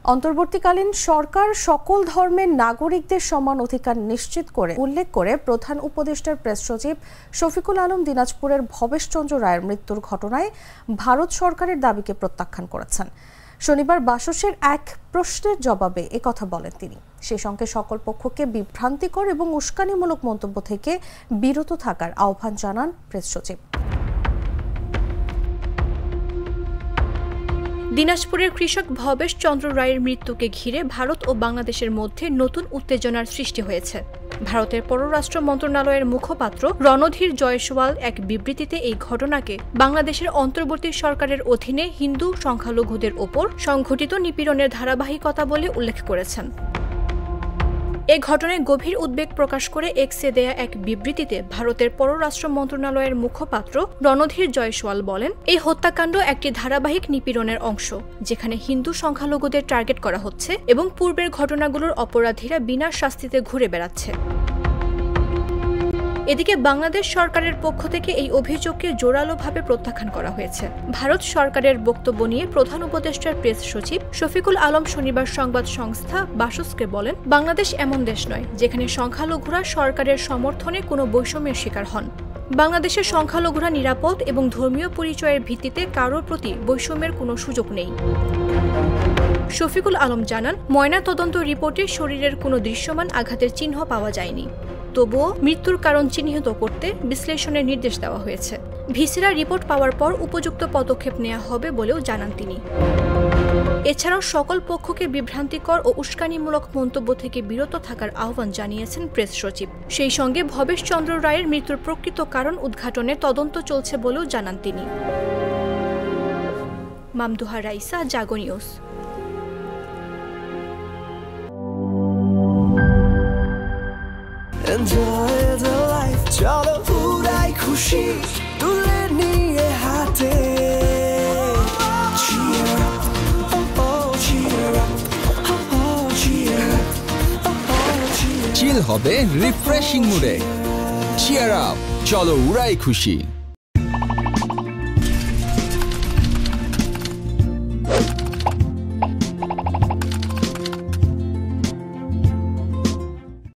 অন্তর্বর্তীকালীন সরকার সকল ধর্মের নাগরিকদের সমান অধিকার নিশ্চিত করে উল্লেখ করে প্রধান উপদেষ্টার প্রেস সচিব শফিকুল আলম দিনাজপুরের ভবেশচন্দ্র রায়ের মৃত্যুর ঘটনায় ভারত সরকারের দাবিকে প্রত্যাখ্যান করেছেন। শনিবার বাসসের এক প্রশ্নের জবাবে একথা বলেন তিনি। সেই সঙ্গে সকল পক্ষকে বিভ্রান্তিকর এবং উস্কানিমূলক মন্তব্য থেকে বিরত থাকার আহ্বান জানান প্রেস সচিব। দিনাজপুরের কৃষক ভবেশচন্দ্র রায়ের মৃত্যুকে ঘিরে ভারত ও বাংলাদেশের মধ্যে নতুন উত্তেজনার সৃষ্টি হয়েছে। ভারতের পররাষ্ট্র মন্ত্রণালয়ের মুখপাত্র রণধীর জয়সওয়াল এক বিবৃতিতে এই ঘটনাকে বাংলাদেশের অন্তর্বর্তী সরকারের অধীনে হিন্দু সংখ্যালঘুদের ওপর সংঘটিত নিপীড়নের ধারাবাহিকতা বলে উল্লেখ করেছেন। এ ঘটনায় গভীর উদ্বেগ প্রকাশ করে এক্সে দেয়া এক বিবৃতিতে ভারতের পররাষ্ট্র মন্ত্রণালয়ের মুখপাত্র রণধীর জয়সওয়াল বলেন, এই হত্যাকাণ্ড একটি ধারাবাহিক নিপীড়নের অংশ, যেখানে হিন্দু সংখ্যালঘুদের টার্গেট করা হচ্ছে এবং পূর্বের ঘটনাগুলোর অপরাধীরা বিনা শাস্তিতে ঘুরে বেড়াচ্ছে। এদিকে বাংলাদেশ সরকারের পক্ষ থেকে এই অভিযোগকে জোরালোভাবে প্রত্যাখ্যান করা হয়েছে। ভারত সরকারের বক্তব্য নিয়ে প্রধান উপদেষ্টার প্রেস সচিব শফিকুল আলম শনিবার সংবাদ সংস্থা বাসসকে বলেন, বাংলাদেশ এমন দেশ নয় যেখানে সংখ্যালঘুরা সরকারের সমর্থনে কোনো বৈষম্যের শিকার হন। বাংলাদেশের সংখ্যালঘুরা নিরাপদ এবং ধর্মীয় পরিচয়ের ভিত্তিতে কারোর প্রতি বৈষম্যের কোনো সুযোগ নেই। শফিকুল আলম জানান, ময়নাতদন্ত রিপোর্টে শরীরের কোনো দৃশ্যমান আঘাতের চিহ্ন পাওয়া যায়নি। তবুও মৃত্যুর কারণ চিহ্নিত করতে বিশ্লেষণের নির্দেশ দেওয়া হয়েছে। ভিসিরা রিপোর্ট পাওয়ার পর উপযুক্ত পদক্ষেপ নেওয়া হবে বলেও জানান তিনি। এছাড়াও সকল পক্ষকে বিভ্রান্তিকর ও উস্কানিমূলক মন্তব্য থেকে বিরত থাকার আহ্বান জানিয়েছেন প্রেস সচিব। সেই সঙ্গে ভবেশচন্দ্র রায়ের মৃত্যুর প্রকৃত কারণ উদ্ঘাটনে তদন্ত চলছে বলেও জানান তিনি। মামদুহা রাইসা, জাগো নিউজ। Enjoy the life, চলো উড়াই খুশি তুলে নিয়ে হাতে। Cheer up, oh oh, cheer up, oh oh, cheer up, oh oh, cheer up. চিল হবে রিফ্রেশিং মুডে। চিয়ার আপ, চলো উড়াই খুশি।